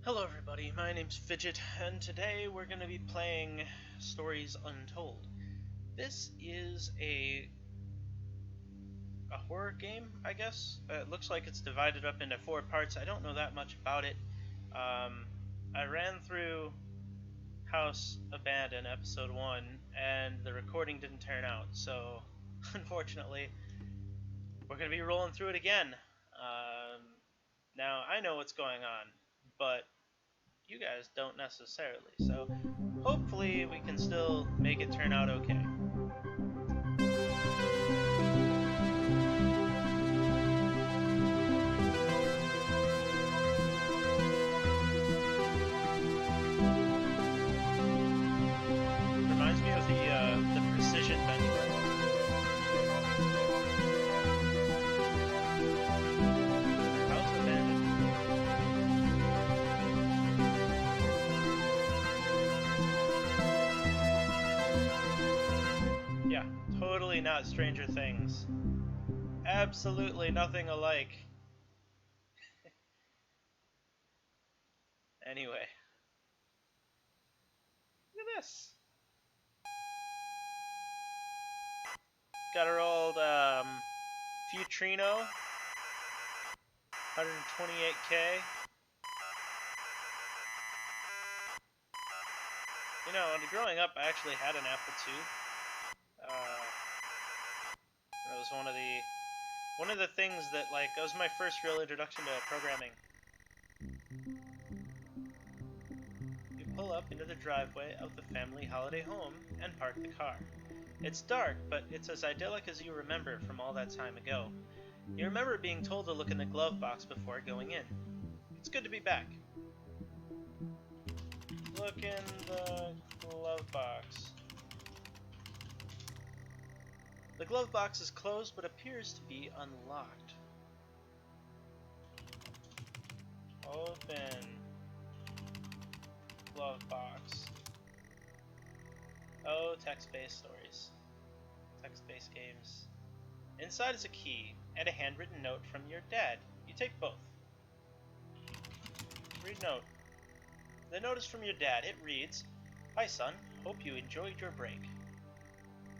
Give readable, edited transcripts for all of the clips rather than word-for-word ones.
Hello everybody, my name's Fidget, and today we're going to be playing Stories Untold. This is a horror game, I guess. It looks like it's divided up into 4 parts. I don't know that much about it. I ran through House Abandoned episode 1, and the recording didn't turn out, so unfortunately we're going to be rolling through it again. Now, I know what's going on, but you guys don't necessarily, so hopefully we can still make it turn out okay. Reminds me of the precision benchmark. House abandoned. Yeah, totally not Stranger Things. Absolutely nothing alike. Anyway. Look at this. Got our old Futrino. 128K. You know, growing up I actually had an Apple II. It was one of the things that, like, that was my first real introduction to programming. You pull up into the driveway of the family holiday home and park the car. It's dark, but it's as idyllic as you remember from all that time ago. You remember being told to look in the glove box before going in. It's good to be back. Look in the glove box. The glove box is closed but appears to be unlocked. Open glove box. Oh, text-based stories. Text-based games. Inside is a key and a handwritten note from your dad. You take both. Read note. The note is from your dad. It reads, "Hi son, hope you enjoyed your break.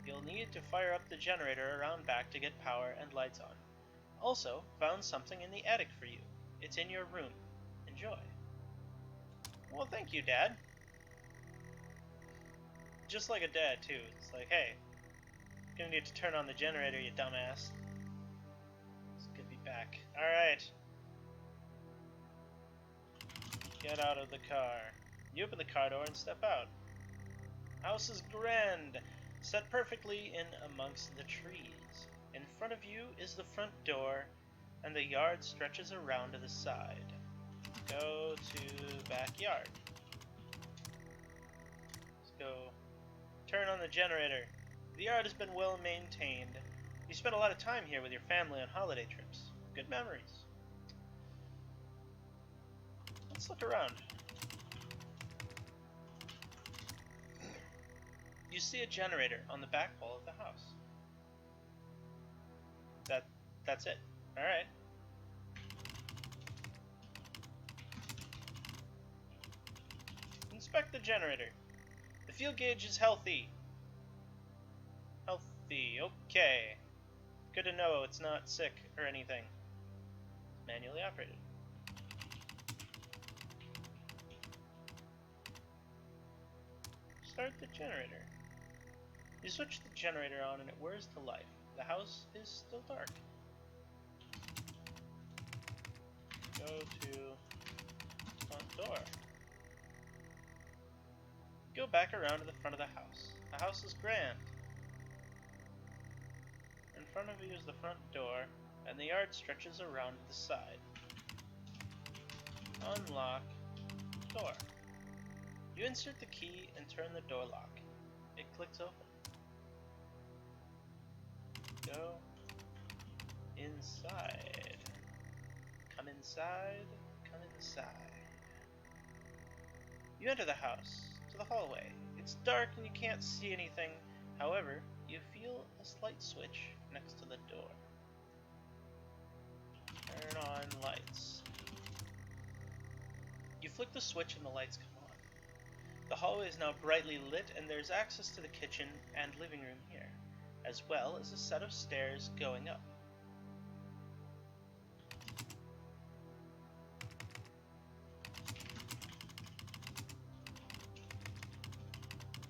You'll need to fire up the generator around back to get power and lights on. Also, found something in the attic for you. It's in your room. Enjoy." Well, thank you, Dad. Just like a dad, too. It's like, hey, gonna need to turn on the generator, you dumbass. It's good to be back. Alright. Get out of the car. You open the car door and step out. House is grand, set perfectly in amongst the trees. In front of you is the front door, and the yard stretches around to the side. Go to backyard. Let's go. Turn on the generator. The yard has been well maintained. You spent a lot of time here with your family on holiday trips. Good memories. Let's look around. You see a generator on the back wall of the house. That's it. Alright. Inspect the generator. The fuel gauge is healthy. Healthy, okay. Good to know it's not sick or anything. It's manually operated. Start the generator. You switch the generator on and it whirs to life. The house is still dark. Go to front door. Go back around to the front of the house. The house is grand. In front of you is the front door, and the yard stretches around to the side. Unlock door. You insert the key and turn the door lock. It clicks open. Go inside. Come inside. Come inside. You enter the house, to the hallway. It's dark and you can't see anything. However, you feel a slight switch next to the door. Turn on lights. You flick the switch and the lights come on. The hallway is now brightly lit, and there's access to the kitchen and living room here, as well as a set of stairs going up.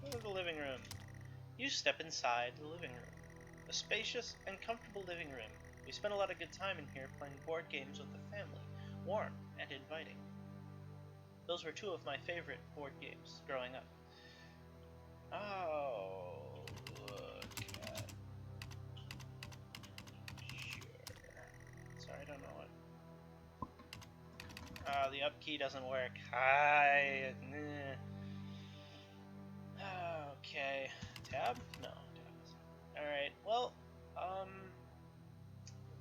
Go to the living room. You step inside the living room. A spacious and comfortable living room. We spent a lot of good time in here playing board games with the family, warm and inviting. Those were two of my favorite board games growing up. Oh, look at... Sure. Sorry, I don't know what... the up key doesn't work. Hi. Okay. Tab? No. Tab. Alright, well, 22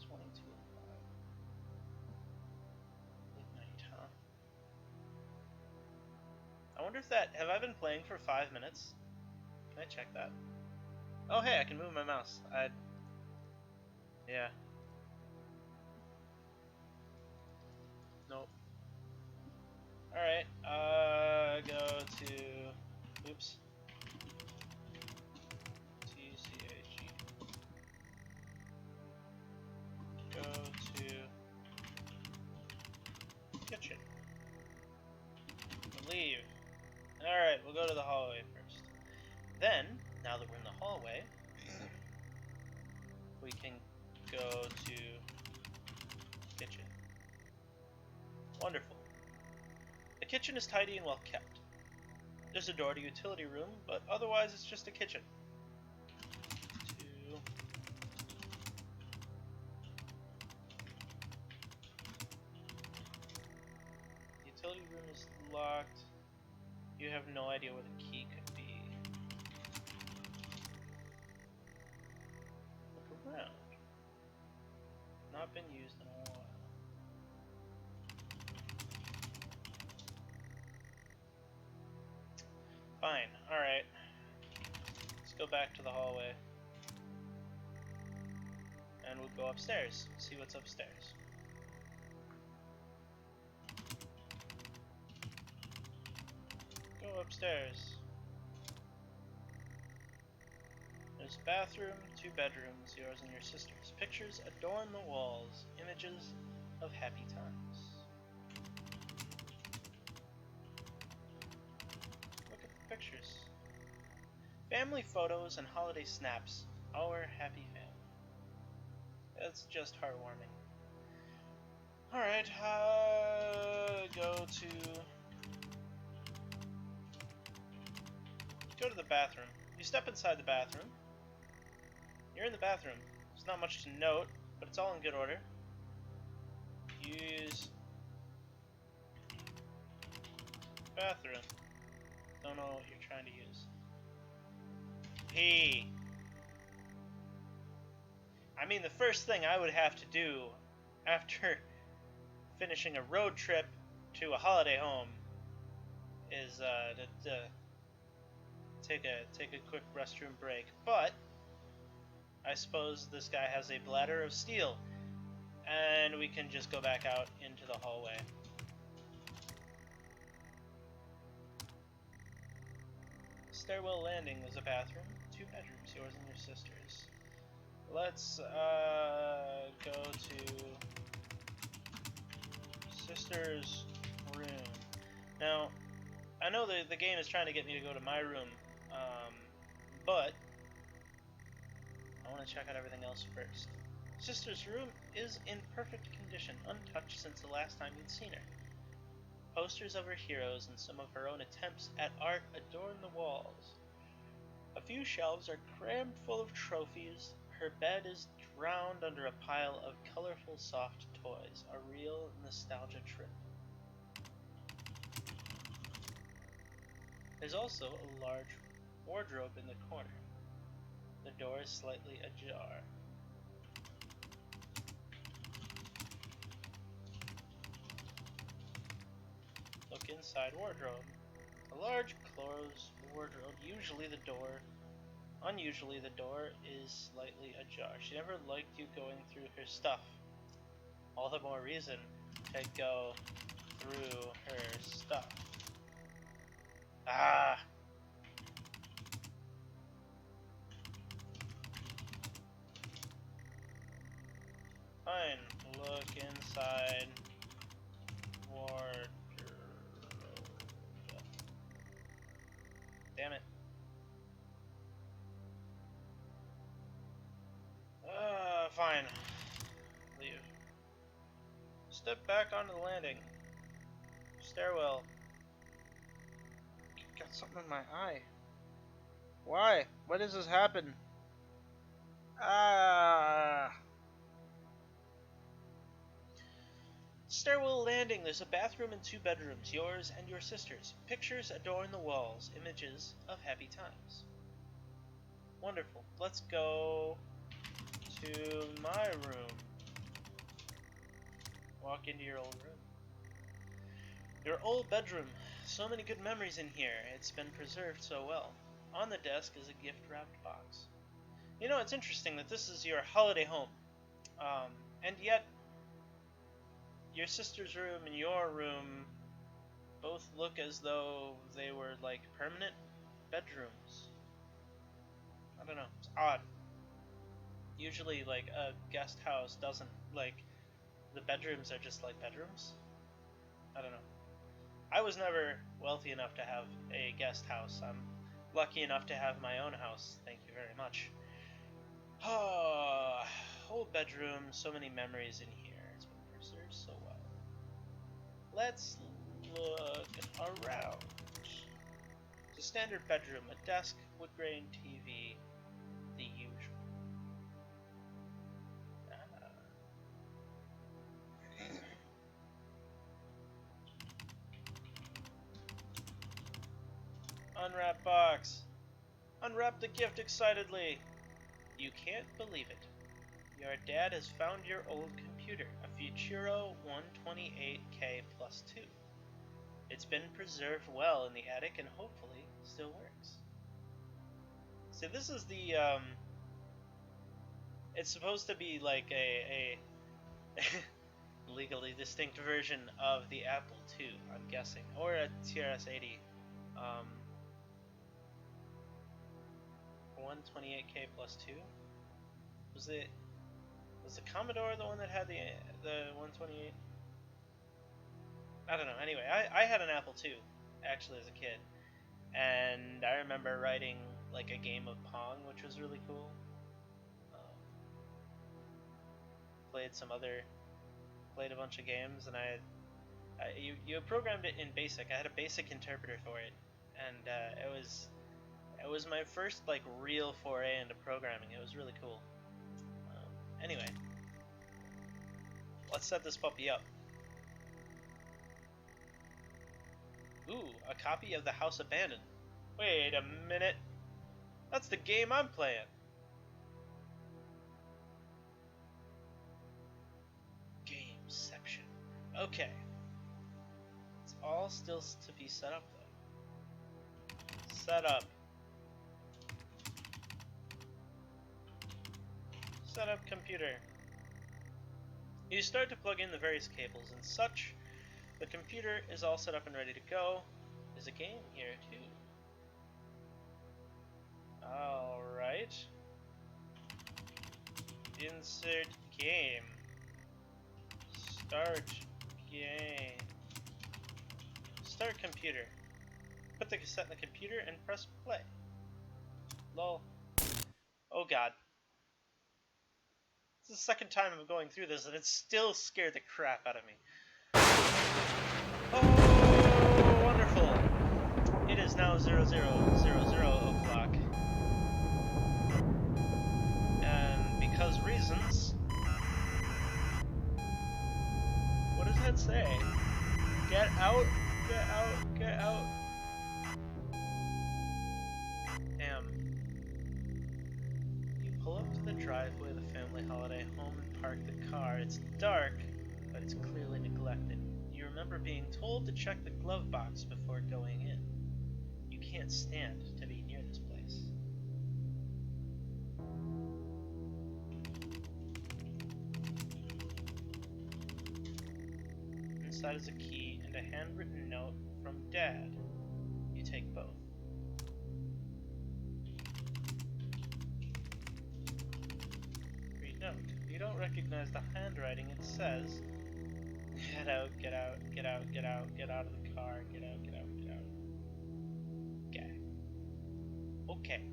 and 5. Midnight, huh? I wonder if that... Have I been playing for 5 minutes? Can I check that? Oh, hey, I can move my mouse. Yeah. Nope. Alright, go to... Oops. TCHG. Go to... Kitchen. Leave. Alright, we'll go to the hallway first. Then, now that we're in the hallway, we can go to kitchen. Wonderful. The kitchen is tidy and well kept. There's a door to utility room, but otherwise it's just a kitchen. Utility room is locked. You have no idea where the key could be. Look around. Not been used in a while. Fine, alright. Let's go back to the hallway. And we'll go upstairs, see what's upstairs. Go upstairs. There's a bathroom, 2 bedrooms, yours and your sister's. Pictures adorn the walls, images of happy times. Look at the pictures. Family photos and holiday snaps. Our happy family. That's just heartwarming. Alright, go to the bathroom. You step inside the bathroom. You're in the bathroom. There's not much to note, but it's all in good order. Use bathroom. Don't know what you're trying to use. Pee. I mean, the first thing I would have to do after finishing a road trip to a holiday home is to take a quick restroom break. But I suppose this guy has a bladder of steel, and we can just go back out into the hallway. Stairwell landing is a bathroom, 2 bedrooms, yours and your sister's. Let's go to sister's room. Now, I know the game is trying to get me to go to my room, but I want to check out everything else first. Sister's room is in perfect condition, untouched since the last time you'd seen her. Posters of her heroes and some of her own attempts at art adorn the walls. A few shelves are crammed full of trophies. Her bed is drowned under a pile of colorful soft toys, a real nostalgia trip. There's also a large wardrobe in the corner. The door is slightly ajar. Look inside wardrobe. A large closed wardrobe, unusually the door is slightly ajar. She never liked you going through her stuff. All the more reason to go through her stuff. Ah! Fine. Look inside wardrobe. Damn it. Fine. Leave. Step back onto the landing. Stairwell. Got something in my eye. Why? Why does this happen? Ah! Stairwell landing. There's a bathroom and 2 bedrooms, yours and your sister's. Pictures adorn the walls, images of happy times. Wonderful. Let's go to my room. Walk into your old room. Your old bedroom. So many good memories in here. It's been preserved so well. On the desk is a gift-wrapped box. You know, it's interesting that this is your holiday home. And yet, your sister's room and your room both look as though they were, like, permanent bedrooms. I don't know. It's odd. Usually, like, a guest house doesn't, like, the bedrooms are just like bedrooms. I don't know. I was never wealthy enough to have a guest house. I'm lucky enough to have my own house. Thank you very much. Oh, old bedroom, so many memories in here. It's been preserved so well. Let's look around. It's a standard bedroom, a desk, wood grain TV, the usual. Unwrap box. Unwrap the gift excitedly. You can't believe it. Your dad has found your old computer, a Futuro 128K plus 2. It's been preserved well in the attic and hopefully still works. So this is the, it's supposed to be like a legally distinct version of the Apple II, I'm guessing, or a TRS-80. 128K plus 2? Was the Commodore the one that had the 128? I don't know. Anyway, I had an Apple II, actually, as a kid. And I remember writing, like, a game of Pong, which was really cool. Played a bunch of games, and you programmed it in BASIC. I had a BASIC interpreter for it, and it was my first, like, real foray into programming. It was really cool. Anyway, let's set this puppy up. Ooh, a copy of The House Abandoned. Wait a minute. That's the game I'm playing. Gameception. Okay. It's all still to be set up, though. Set up. Set up computer. You start to plug in the various cables and such. The computer is all set up and ready to go. There's a game here, too. Alright. Insert game. Start game. Start computer. Put the cassette in the computer and press play. Lol. Oh god. This is the second time I'm going through this and it still scared the crap out of me. Oh, wonderful. It is now 0000 o'clock. And because reasons... What does that say? Get out, get out, get out. Damn. You pull up to the driveway of the family holiday home and park the car. It's dark, but it's clearly neglected. You remember being told to check the glove box before going in. You can't stand to be near this place. inside is a key and a handwritten note from Dad. You take both. Read note. You don't recognize the handwriting. It says, get out, get out, get out, get out, get out of the car, get out, get out, get out. Okay. Okay.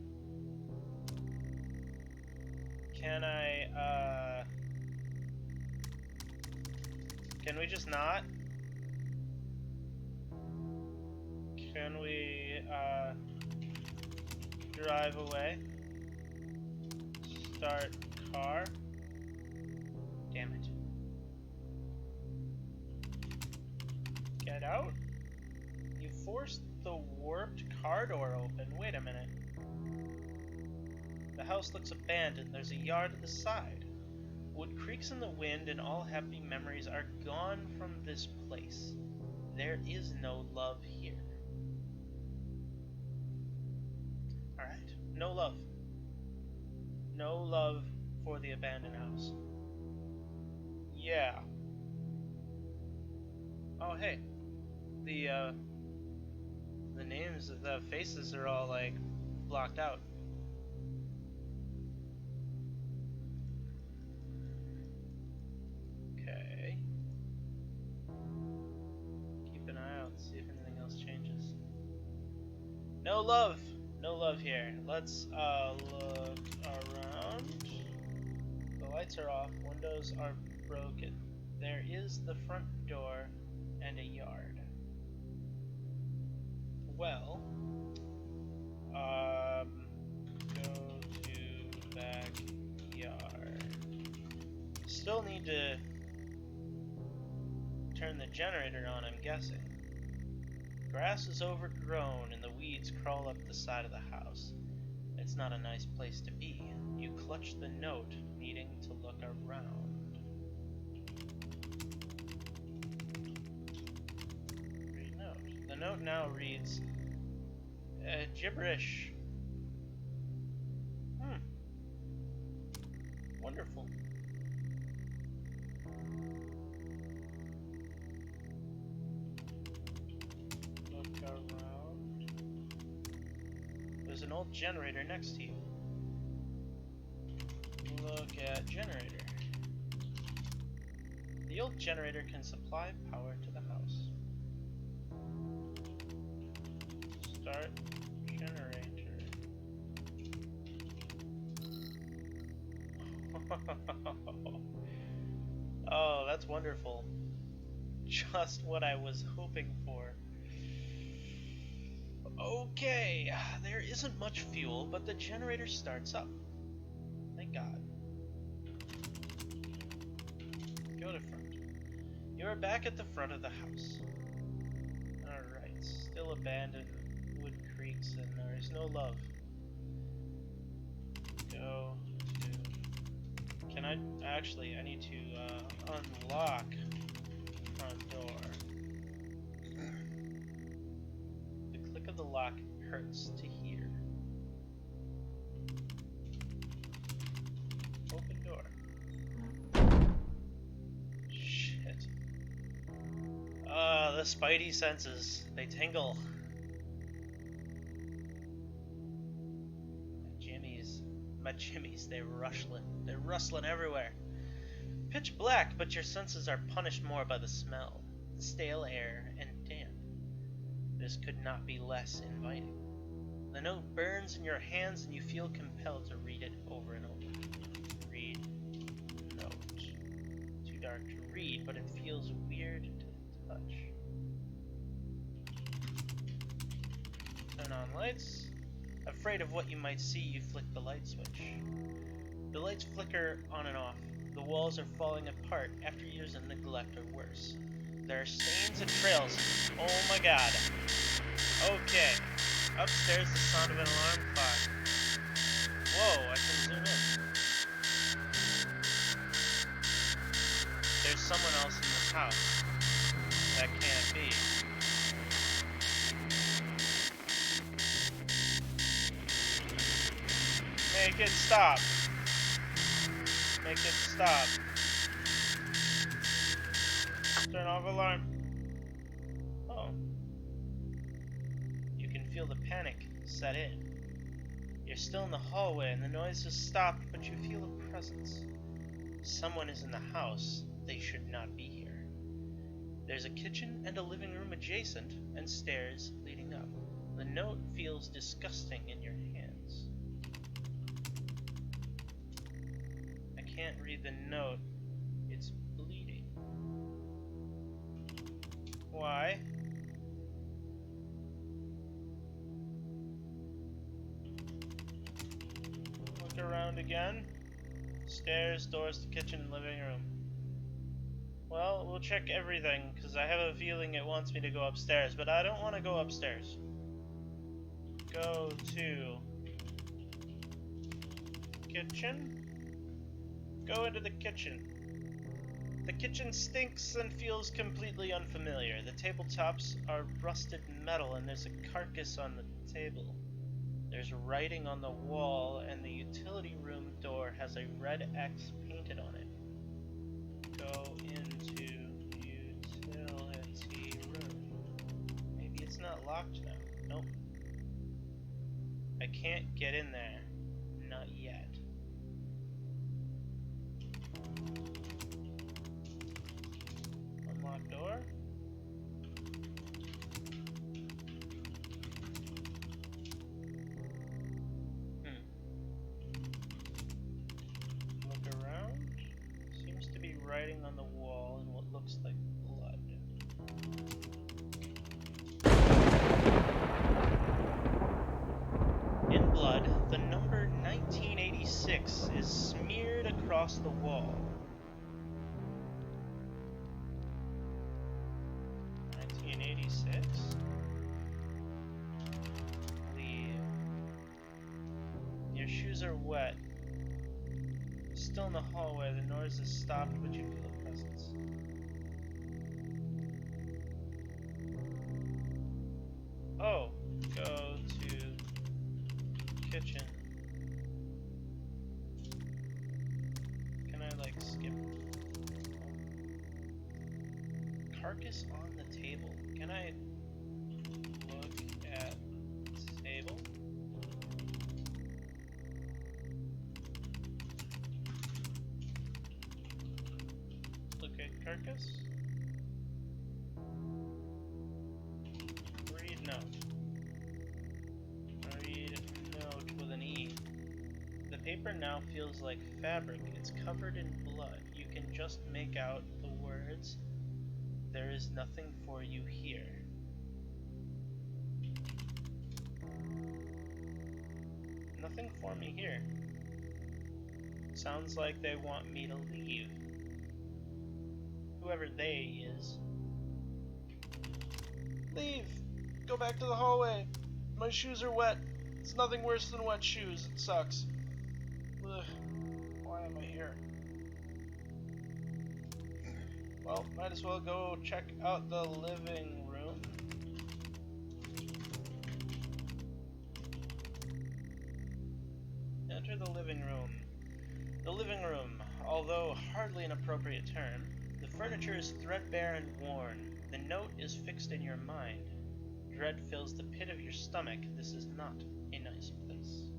Can we just not? Can we, drive away? Start car? Damn it. Get out? You forced the warped car door open. Wait a minute. The house looks abandoned. There's a yard at the side. Wood creaks in the wind and all happy memories are gone from this place. There is no love here. Alright. No love. No love for the abandoned house. Yeah. Oh, hey. The names, the faces are all, like, blocked out. Okay. Keep an eye out, see if anything else changes. No love! No love here. Let's, look around. The lights are off, windows are broken. There is the front door and a yard. Well, go to backyard. Still need to turn the generator on, I'm guessing. Grass is overgrown and the weeds crawl up the side of the house. It's not a nice place to be. You clutch the note, needing to look around. Read note. The note now reads, gibberish. Wonderful. Look around. There's an old generator next to you. Look at generator. The old generator can supply power to the house. Start generator. Oh, that's wonderful. Just what I was hoping for. Okay, there isn't much fuel, but the generator starts up. Thank God. Go to front. You are back at the front of the house. Alright, still abandoned, wood creaks, and there is no love. Go to... Can I... Actually, I need to unlock the front door. The click of the lock hurts to hear. Open door. Shit. The spidey senses, they tingle. My jimmies, they're rustling everywhere. Pitch black, but your senses are punished more by the smell, the stale air, and damp. This could not be less inviting. The note burns in your hands and you feel compelled to read it over and over. Read note. Too dark to read, but it feels weird to touch. Turn on lights. Afraid of what you might see, you flick the light switch. The lights flicker on and off. The walls are falling apart after years of neglect or worse. There are stains and trails. Oh my god. Okay. Upstairs, the sound of an alarm clock. Whoa, I can zoom in. There's someone else in this house. That can't be. Make it stop. Make it stop. Turn off alarm. You can feel the panic set in. You're still in the hallway and the noise has stopped, but you feel a presence. Someone is in the house. They should not be here. There's a kitchen and a living room adjacent, and stairs leading up. The note feels disgusting in your hands. I can't read the note. It's bleeding. Why? Look around again. Stairs, doors to kitchen and living room. Well, we'll check everything, because I have a feeling it wants me to go upstairs, but I don't want to go upstairs. Go to kitchen. Go into the kitchen. The kitchen stinks and feels completely unfamiliar. The tabletops are rusted metal and there's a carcass on the table. There's writing on the wall and the utility room door has a red X painted on it. Go into utility room. Maybe it's not locked now. Nope. I can't get in there. Not yet. Unlock door. Look around. Seems to be writing on the wall in what looks like blood. In blood, the number 1986 is smeared across the wall. 1986? Leave. Your shoes are wet. Still in the hallway, the noise has stopped, but you feel a presence. Oh, go to kitchen. Can I like skip? Carcass on the table. Can I look at table? Look at carcass. Read note. Read note with an E. The paper now feels like fabric. It's covered in blood. You can just make out the words, "There is nothing for you here." Nothing for me here. Sounds like they want me to leave. Whoever they is. Leave! Go back to the hallway. My shoes are wet. It's nothing worse than wet shoes. It sucks. Ugh. Why am I here? Well, might as well go check out the living room. Enter the living room. The living room, although hardly an appropriate term, the furniture is threadbare and worn. The note is fixed in your mind. Dread fills the pit of your stomach. This is not a nice place.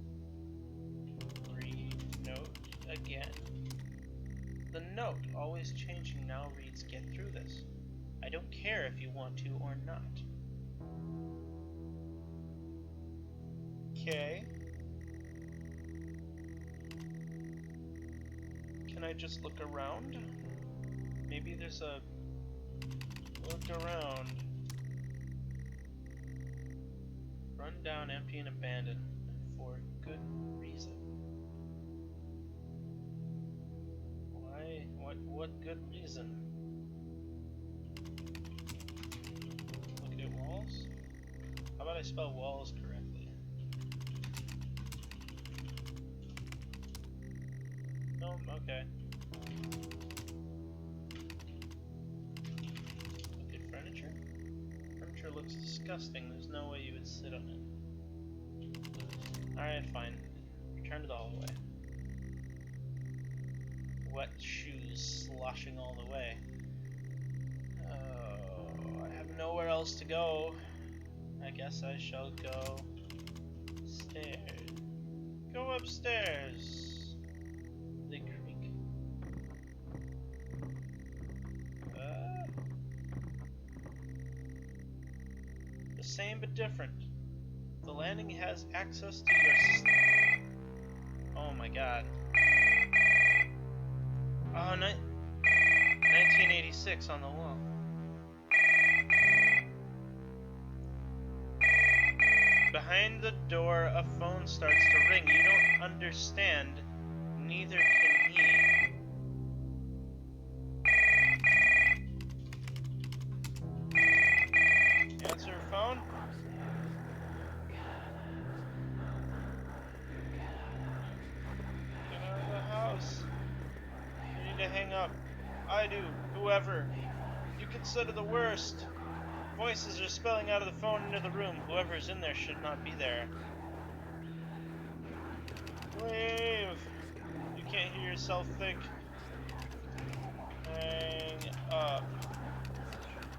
Read note again. The note, always changing now, reads, "Get through this. I don't care if you want to or not." Okay. Can I just look around? Maybe there's a look around. Run down, empty, and abandoned, and for good reason. Why? What good reason? Look at walls? How about I spell walls correctly? Oh, okay. Look at furniture. Furniture looks disgusting. There's no way you would sit on it. Alright, fine. Return to the hallway. Wet shoes sloshing all the way. Oh, I have nowhere else else to go. I guess I shall go stairs. Go upstairs. The creek. The same but different. The landing has access to your... Oh my god. Oh, 1986 on the wall. Behind the door, a phone starts to ring. You don't understand. Neither can he. Answer phone. Get out of the house. You need to hang up. I do. Whoever. You consider the worst. Voices are spelling out of the phone into the room. Whoever's in there should not be there. Leave. You can't hear yourself think. Hang up.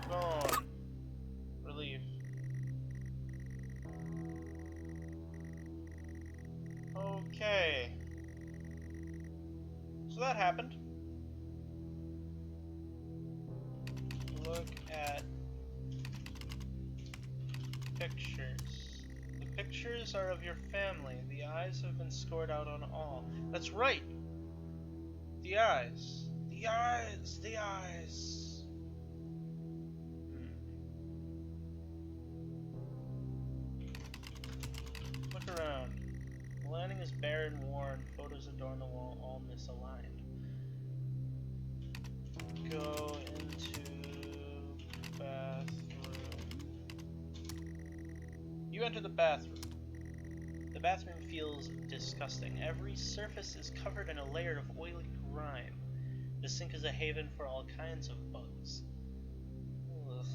Phone. Relief. Okay. So that happened. Look at pictures. The pictures are of your family. The eyes have been scored out on all. That's right! The eyes. The eyes. The eyes. Look around. The landing is bare and worn. Photos adorn the wall, all misaligned. Go into bathroom. You enter the bathroom. The bathroom feels disgusting. Every surface is covered in a layer of oily grime. The sink is a haven for all kinds of bugs. Ugh.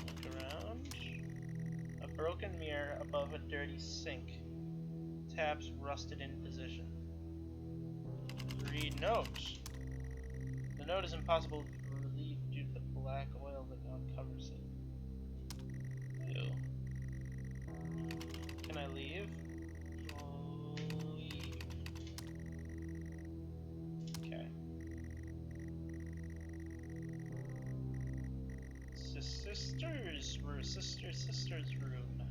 Look around. A broken mirror above a dirty sink. Taps rusted in position. Read note. The note is impossible to read due to the black oil that now covers it. Ew. Can I leave? Leave. Okay. Sister's room. Sister's room.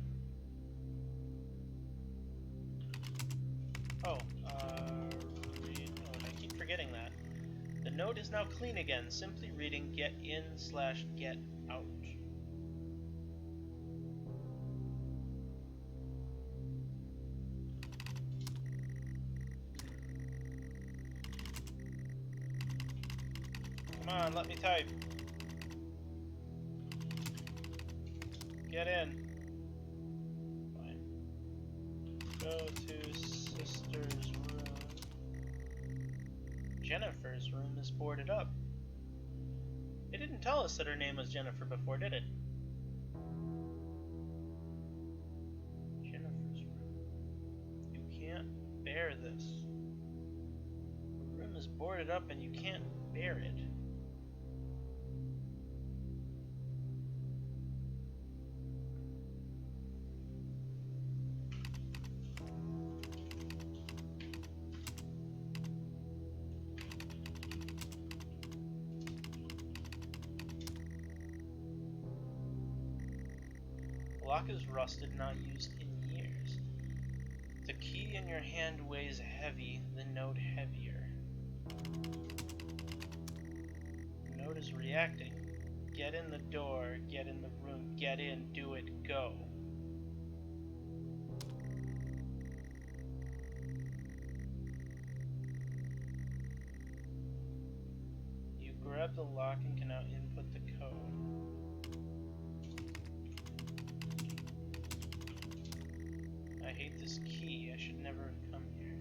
Oh, read note. I keep forgetting that. The note is now clean again, simply reading get in/get out. Come on, let me type. Get in. Fine. Go to sister's room. Jennifer's room is boarded up. It didn't tell us that her name was Jennifer before, did it? Jennifer's room. You can't bear this. The room is boarded up and you can't bear it. The lock is rusted, not used in years. The key in your hand weighs heavy, the note heavier. The note is reacting. Get in the door, get in the room, get in, do it, go. You grab the lock and can now input the code. I hate this key. I should never have come here.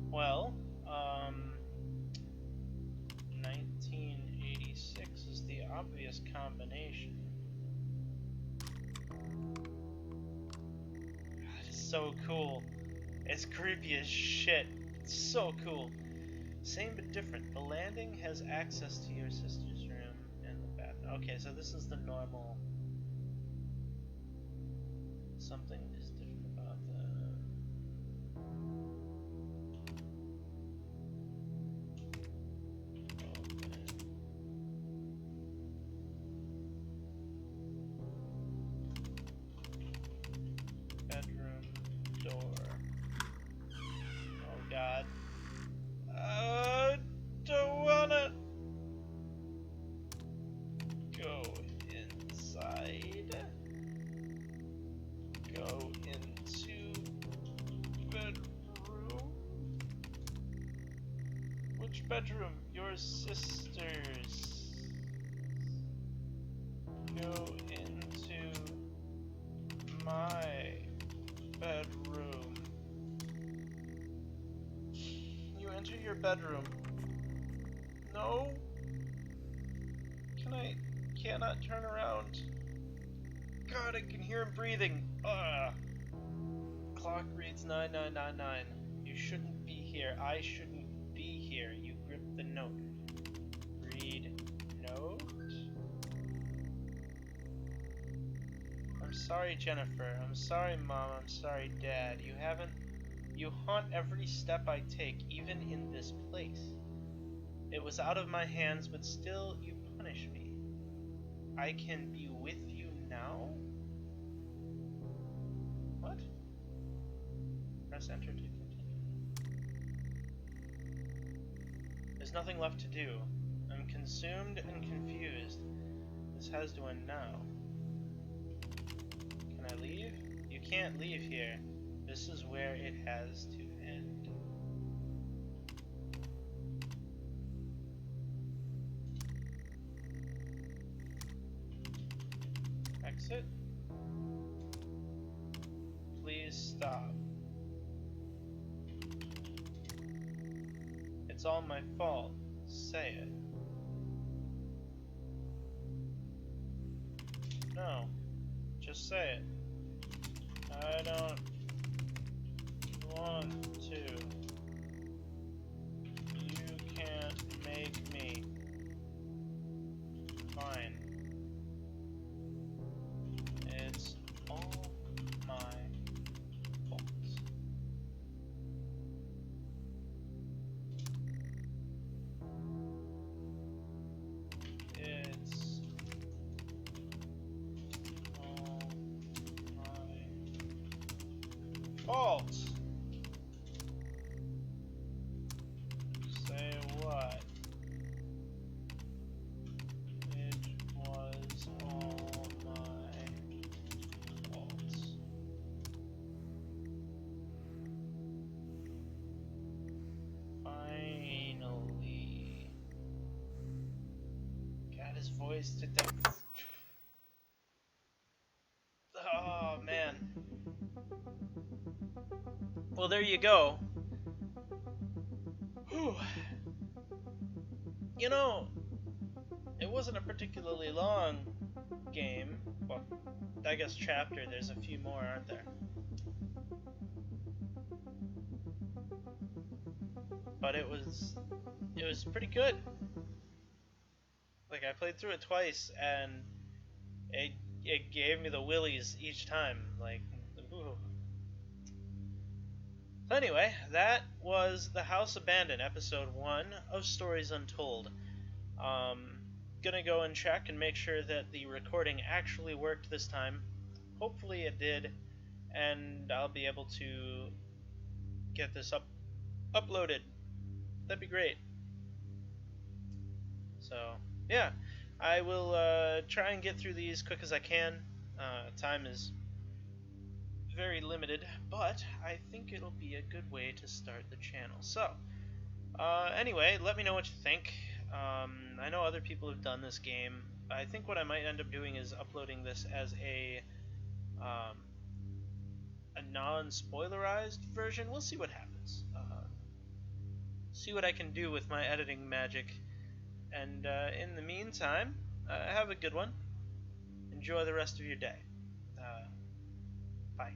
Well, 1986 is the obvious combination. God, it's so cool. It's creepy as shit. It's so cool. Same but different. The landing has access to your sister's room and the bathroom. Okay, so this is the normal. Something is different about the. Bedroom door. Oh God. Don't wanna go inside. Go into bedroom. Which bedroom? Your sister's. Go into my bedroom. You enter your bedroom. No. Cannot turn around. God, I can hear him breathing. Clock reads 9999. You shouldn't be here. I shouldn't be here. You grip the note. Read note. I'm sorry, Jennifer. I'm sorry, Mom. I'm sorry, Dad. You haunt every step I take, even in this place. It was out of my hands, but still you punish me. I can be with you now? What? Press enter to continue. There's nothing left to do. I'm consumed and confused. This has to end now. Can I leave? You can't leave here. This is where it has to end. Exit. Please stop. It's all my fault. Say it. No. Just say it. I don't want to. You can't make me. Fine. It's all my fault. It's all my fault. Say what? It was all my fault. Finally. Got his voice to death. Oh, man. Well, there you go. Whew. You know, it wasn't a particularly long game. Well, I guess chapter, there's a few more, aren't there? But it was pretty good. Like, I played through it twice, and it gave me the willies each time. Like, ooh. So anyway, that was The House Abandoned, episode 1 of Stories Untold. Gonna go and check and make sure that the recording actually worked this time. Hopefully it did, and I'll be able to get this uploaded. That'd be great. So, yeah, I will try and get through these quick as I can. Time is very limited, but I think it'll be a good way to start the channel. So, anyway, let me know what you think. I know other people have done this game. I think what I might end up doing is uploading this as a non-spoilerized version. We'll see what happens. See what I can do with my editing magic. And in the meantime, have a good one. Enjoy the rest of your day. Bye.